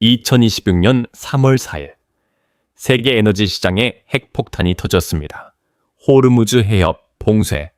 2026년 3월 4일 세계 에너지 시장에 핵폭탄이 터졌습니다. 호르무즈 해협 봉쇄.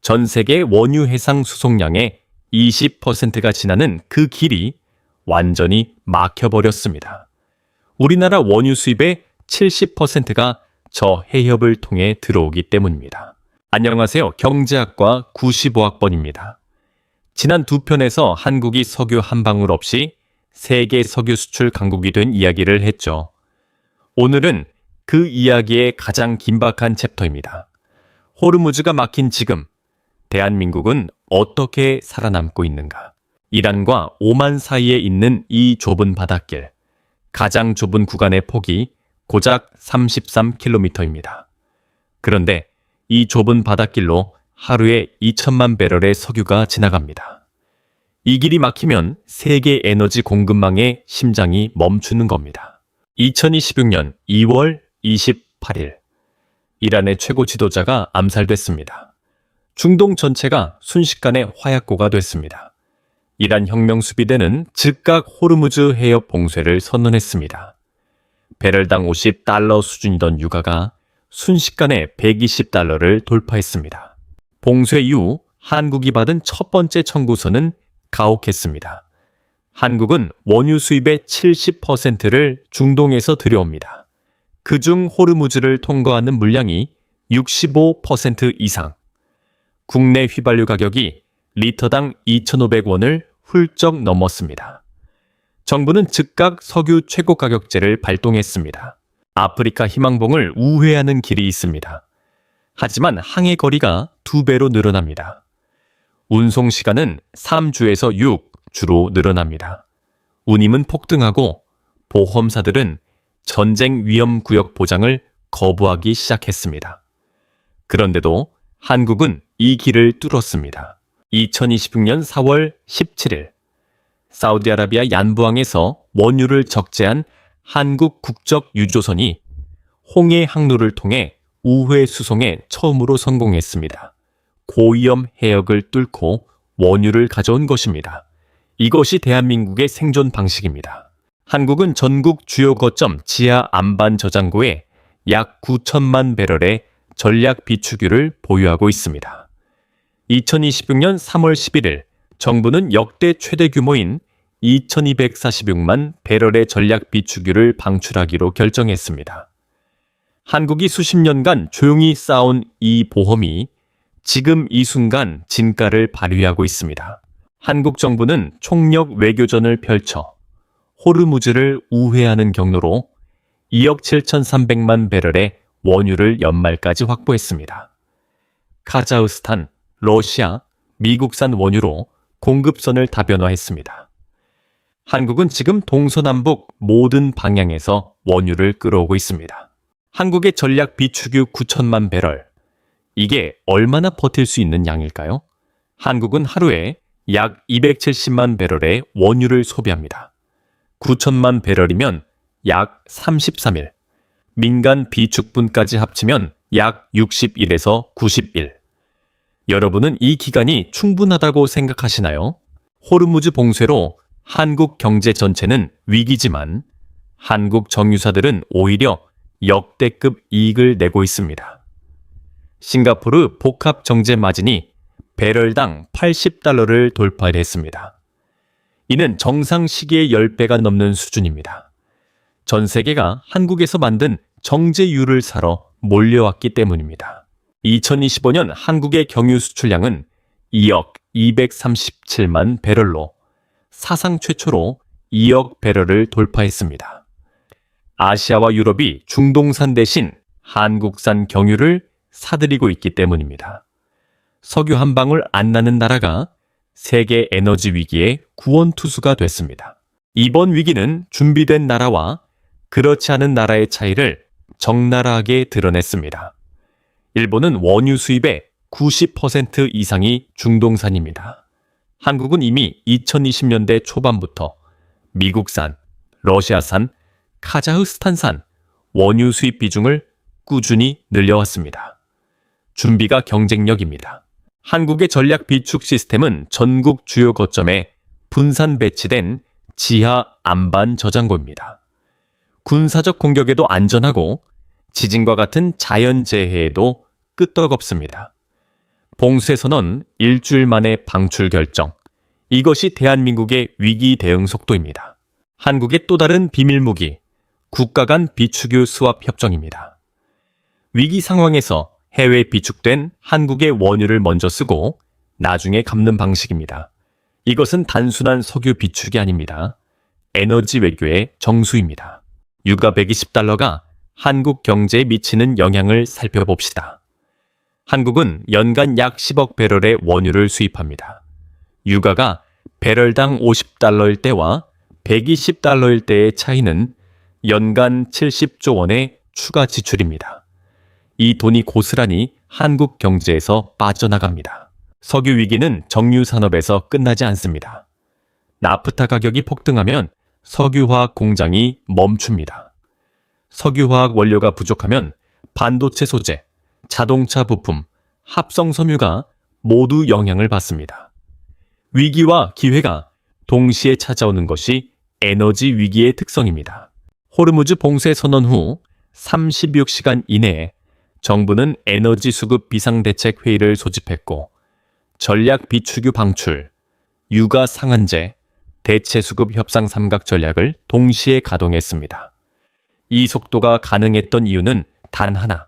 전 세계 원유 해상 수송량의 20%가 지나는 그 길이 완전히 막혀버렸습니다. 우리나라 원유 수입의 70%가 저 해협을 통해 들어오기 때문입니다. 안녕하세요. 경제학과 95학번입니다. 지난 두 편에서 한국이 석유 한 방울 없이 세계 석유 수출 강국이 된 이야기를 했죠. 오늘은 그 이야기의 가장 긴박한 챕터입니다. 호르무즈가 막힌 지금 대한민국은 어떻게 살아남고 있는가? 이란과 오만 사이에 있는 이 좁은 바닷길, 가장 좁은 구간의 폭이 고작 33km입니다. 그런데 이 좁은 바닷길로 하루에 2천만 배럴의 석유가 지나갑니다. 이 길이 막히면 세계 에너지 공급망의 심장이 멈추는 겁니다. 2026년 2월 28일 이란의 최고 지도자가 암살됐습니다. 중동 전체가 순식간에 화약고가 됐습니다. 이란 혁명수비대는 즉각 호르무즈 해협 봉쇄를 선언했습니다. 배럴당 50달러 수준이던 유가가 순식간에 120달러를 돌파했습니다. 봉쇄 이후 한국이 받은 첫 번째 청구서는 가혹했습니다. 한국은 원유 수입의 70%를 중동에서 들여옵니다. 그중 호르무즈를 통과하는 물량이 65% 이상. 국내 휘발유 가격이 리터당 2,500원을 훌쩍 넘었습니다. 정부는 즉각 석유 최고 가격제를 발동했습니다. 아프리카 희망봉을 우회하는 길이 있습니다. 하지만 항해 거리가 2배로 늘어납니다. 운송 시간은 3주에서 6주로 늘어납니다. 운임은 폭등하고 보험사들은 전쟁 위험 구역 보장을 거부하기 시작했습니다. 그런데도 한국은 이 길을 뚫었습니다. 2026년 4월 17일 사우디아라비아 얀부항에서 원유를 적재한 한국 국적 유조선이 홍해 항로를 통해 우회 수송에 처음으로 성공했습니다. 고위험 해역을 뚫고 원유를 가져온 것입니다. 이것이 대한민국의 생존 방식입니다. 한국은 전국 주요 거점 지하 안반 저장고에 약 9천만 배럴의 전략 비축유를 보유하고 있습니다. 2026년 3월 11일 정부는 역대 최대 규모인 2246만 배럴의 전략 비축유를 방출하기로 결정했습니다. 한국이 수십 년간 조용히 쌓아온 이 보험이 지금 이 순간 진가를 발휘하고 있습니다. 한국 정부는 총력 외교전을 펼쳐 호르무즈를 우회하는 경로로 2억 7,300만 배럴의 원유를 연말까지 확보했습니다. 카자흐스탄, 러시아, 미국산 원유로 공급선을 다변화했습니다. 한국은 지금 동서남북 모든 방향에서 원유를 끌어오고 있습니다. 한국의 전략 비축유 9천만 배럴, 이게 얼마나 버틸 수 있는 양일까요? 한국은 하루에 약 270만 배럴의 원유를 소비합니다. 9천만 배럴이면 약 33일, 민간 비축분까지 합치면 약 61에서 91. 여러분은 이 기간이 충분하다고 생각하시나요? 호르무즈 봉쇄로 한국 경제 전체는 위기지만 한국 정유사들은 오히려 역대급 이익을 내고 있습니다. 싱가포르 복합 정제 마진이 배럴당 80달러를 돌파했습니다. 이는 정상 시기의 10배가 넘는 수준입니다. 전 세계가 한국에서 만든 정제유를 사러 몰려왔기 때문입니다. 2025년 한국의 경유 수출량은 2억 237만 배럴로 사상 최초로 2억 배럴을 돌파했습니다. 아시아와 유럽이 중동산 대신 한국산 경유를 사들이고 있기 때문입니다. 석유 한 방울 안 나는 나라가 세계 에너지 위기의 구원투수가 됐습니다. 이번 위기는 준비된 나라와 그렇지 않은 나라의 차이를 적나라하게 드러냈습니다. 일본은 원유 수입의 90% 이상이 중동산입니다. 한국은 이미 2020년대 초반부터 미국산, 러시아산, 카자흐스탄산 원유 수입 비중을 꾸준히 늘려왔습니다. 준비가 경쟁력입니다. 한국의 전략 비축 시스템은 전국 주요 거점에 분산 배치된 지하 안반 저장고입니다. 군사적 공격에도 안전하고 지진과 같은 자연재해에도 끄떡없습니다. 봉쇄선언 일주일 만에 방출 결정. 이것이 대한민국의 위기 대응 속도입니다. 한국의 또 다른 비밀무기, 국가 간 비축유 수합 협정입니다. 위기 상황에서 해외에 비축된 한국의 원유를 먼저 쓰고 나중에 갚는 방식입니다. 이것은 단순한 석유 비축이 아닙니다. 에너지 외교의 정수입니다. 유가 120달러가 한국 경제에 미치는 영향을 살펴봅시다. 한국은 연간 약 10억 배럴의 원유를 수입합니다. 유가가 배럴당 50달러일 때와 120달러일 때의 차이는 연간 70조 원의 추가 지출입니다. 이 돈이 고스란히 한국 경제에서 빠져나갑니다. 석유 위기는 정유 산업에서 끝나지 않습니다. 나프타 가격이 폭등하면 석유화학 공장이 멈춥니다. 석유화학 원료가 부족하면 반도체 소재, 자동차 부품, 합성 섬유가 모두 영향을 받습니다. 위기와 기회가 동시에 찾아오는 것이 에너지 위기의 특성입니다. 호르무즈 봉쇄 선언 후 36시간 이내에 정부는 에너지 수급 비상대책 회의를 소집했고 전략 비축유 방출, 유가 상한제, 대체 수급 협상 삼각 전략을 동시에 가동했습니다. 이 속도가 가능했던 이유는 단 하나,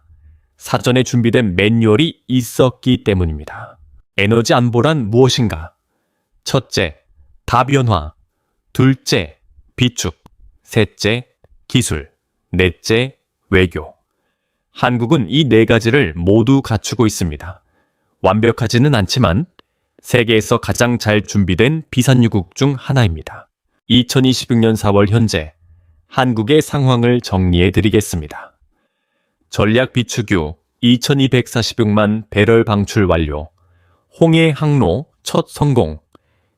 사전에 준비된 매뉴얼이 있었기 때문입니다. 에너지 안보란 무엇인가? 첫째, 다변화. 둘째, 비축. 셋째, 기술. 넷째, 외교. 한국은 이 네 가지를 모두 갖추고 있습니다. 완벽하지는 않지만 세계에서 가장 잘 준비된 비산유국 중 하나입니다. 2026년 4월 현재 한국의 상황을 정리해 드리겠습니다. 전략 비축유 2246만 배럴 방출 완료. 홍해 항로 첫 성공.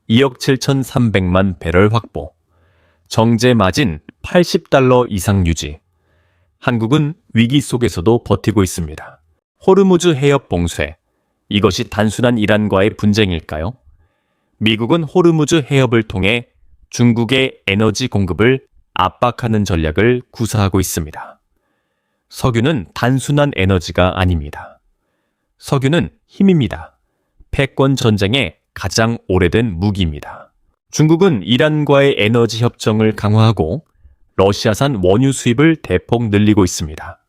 2억 7,300만 배럴 확보. 정제 마진 80달러 이상 유지. 한국은 위기 속에서도 버티고 있습니다. 호르무즈 해협 봉쇄. 이것이 단순한 이란과의 분쟁일까요? 미국은 호르무즈 해협을 통해 중국의 에너지 공급을 압박하는 전략을 구사하고 있습니다. 석유는 단순한 에너지가 아닙니다. 석유는 힘입니다. 패권 전쟁의 가장 오래된 무기입니다. 중국은 이란과의 에너지 협정을 강화하고 러시아산 원유 수입을 대폭 늘리고 있습니다.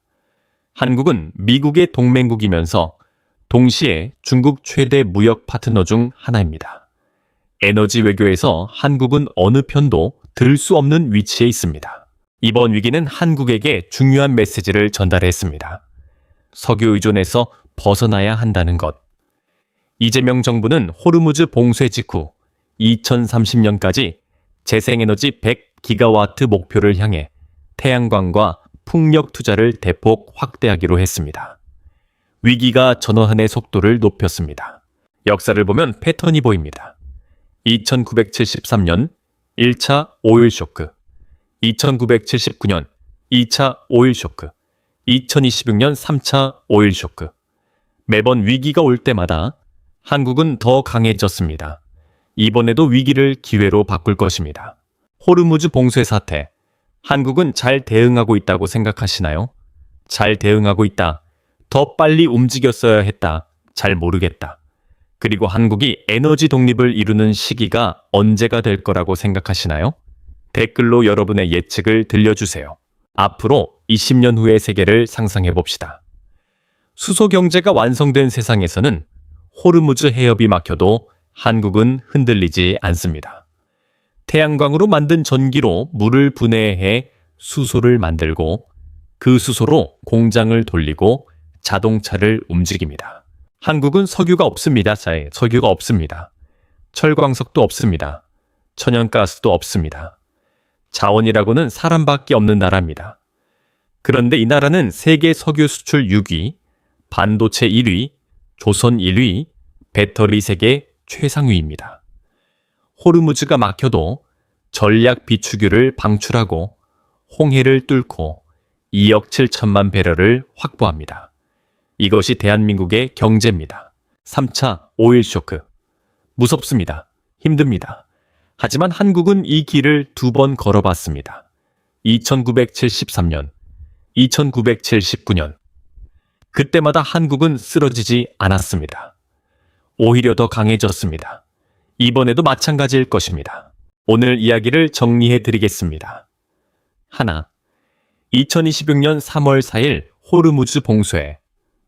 한국은 미국의 동맹국이면서 동시에 중국 최대 무역 파트너 중 하나입니다. 에너지 외교에서 한국은 어느 편도 들 수 없는 위치에 있습니다. 이번 위기는 한국에게 중요한 메시지를 전달했습니다. 석유 의존에서 벗어나야 한다는 것. 이재명 정부는 호르무즈 봉쇄 직후 2030년까지 재생에너지 100기가와트 목표를 향해 태양광과 풍력 투자를 대폭 확대하기로 했습니다. 위기가 전환의 속도를 높였습니다. 역사를 보면 패턴이 보입니다. 2973년 1차 오일 쇼크, 2979년 2차 오일 쇼크, 2026년 3차 오일 쇼크. 매번 위기가 올 때마다 한국은 더 강해졌습니다. 이번에도 위기를 기회로 바꿀 것입니다. 호르무즈 봉쇄 사태. 한국은 잘 대응하고 있다고 생각하시나요? 잘 대응하고 있다. 더 빨리 움직였어야 했다. 잘 모르겠다. 그리고 한국이 에너지 독립을 이루는 시기가 언제가 될 거라고 생각하시나요? 댓글로 여러분의 예측을 들려주세요. 앞으로 20년 후의 세계를 상상해 봅시다. 수소 경제가 완성된 세상에서는 호르무즈 해협이 막혀도 한국은 흔들리지 않습니다. 태양광으로 만든 전기로 물을 분해해 수소를 만들고 그 수소로 공장을 돌리고 자동차를 움직입니다. 한국은 석유가 없습니다. 석유가 없습니다. 철광석도 없습니다. 천연가스도 없습니다. 자원이라고는 사람밖에 없는 나라입니다. 그런데 이 나라는 세계 석유 수출 6위, 반도체 1위, 조선 1위, 배터리 세계 최상위입니다. 호르무즈가 막혀도 전략 비축유를 방출하고 홍해를 뚫고 2억 7천만 배럴을 확보합니다. 이것이 대한민국의 경제입니다. 3차 오일 쇼크. 무섭습니다. 힘듭니다. 하지만 한국은 이 길을 2번 걸어봤습니다. 2973년, 2979년. 그때마다 한국은 쓰러지지 않았습니다. 오히려 더 강해졌습니다. 이번에도 마찬가지일 것입니다. 오늘 이야기를 정리해 드리겠습니다. 하나, 2026년 3월 4일 호르무즈 봉쇄.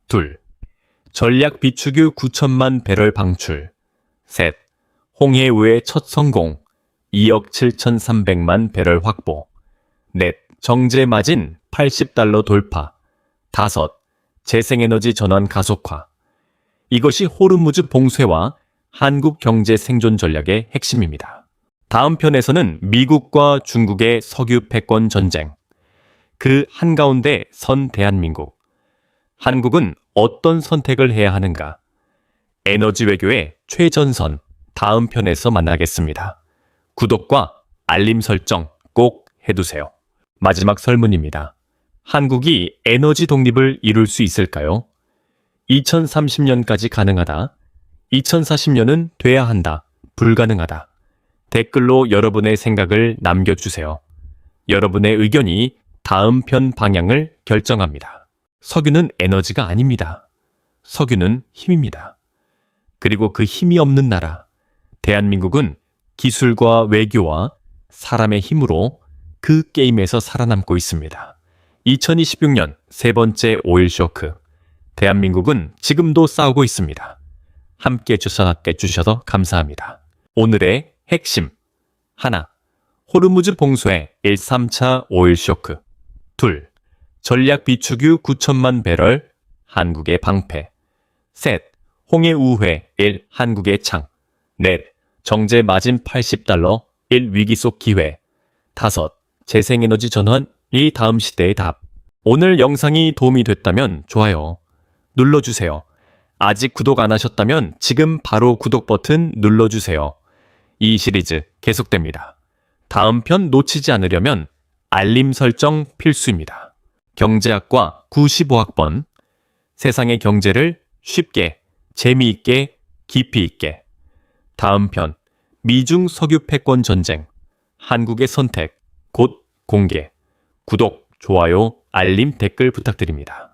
둘, 전략 비축유 9천만 배럴 방출. 셋, 홍해 우회 첫 성공. 2억 7,300만 배럴 확보. 넷, 정제 마진 80달러 돌파. 다섯, 재생에너지 전환 가속화. 이것이 호르무즈 봉쇄와 한국 경제 생존 전략의 핵심입니다. 다음 편에서는 미국과 중국의 석유 패권 전쟁. 그 한가운데 선 대한민국. 한국은 어떤 선택을 해야 하는가? 에너지 외교의 최전선. 다음 편에서 만나겠습니다. 구독과 알림 설정 꼭 해두세요. 마지막 설문입니다. 한국이 에너지 독립을 이룰 수 있을까요? 2030년까지 가능하다. 2040년은 돼야 한다. 불가능하다. 댓글로 여러분의 생각을 남겨주세요. 여러분의 의견이 다음 편 방향을 결정합니다. 석유는 에너지가 아닙니다. 석유는 힘입니다. 그리고 그 힘이 없는 나라, 대한민국은 기술과 외교와 사람의 힘으로 그 게임에서 살아남고 있습니다. 2026년 세 번째 오일 쇼크. 대한민국은 지금도 싸우고 있습니다. 함께 주셔서 감사합니다. 오늘의 핵심. 하나, 호르무즈 봉쇄 1, 3차 오일 쇼크. 둘, 전략 비축유 9천만 배럴 한국의 방패. 셋, 홍해 우회 1, 한국의 창. 넷, 정제 마진 80달러 1, 위기 속 기회. 다섯, 재생에너지 전환 이 다음 시대의 답. 오늘 영상이 도움이 됐다면 좋아요 눌러주세요. 아직 구독 안 하셨다면 지금 바로 구독 버튼 눌러주세요. 이 시리즈 계속됩니다. 다음 편 놓치지 않으려면 알림 설정 필수입니다. 경제학과 95학번. 세상의 경제를 쉽게, 재미있게, 깊이 있게. 다음 편. 미중 석유 패권 전쟁. 한국의 선택 곧 공개. 구독, 좋아요, 알림, 댓글 부탁드립니다.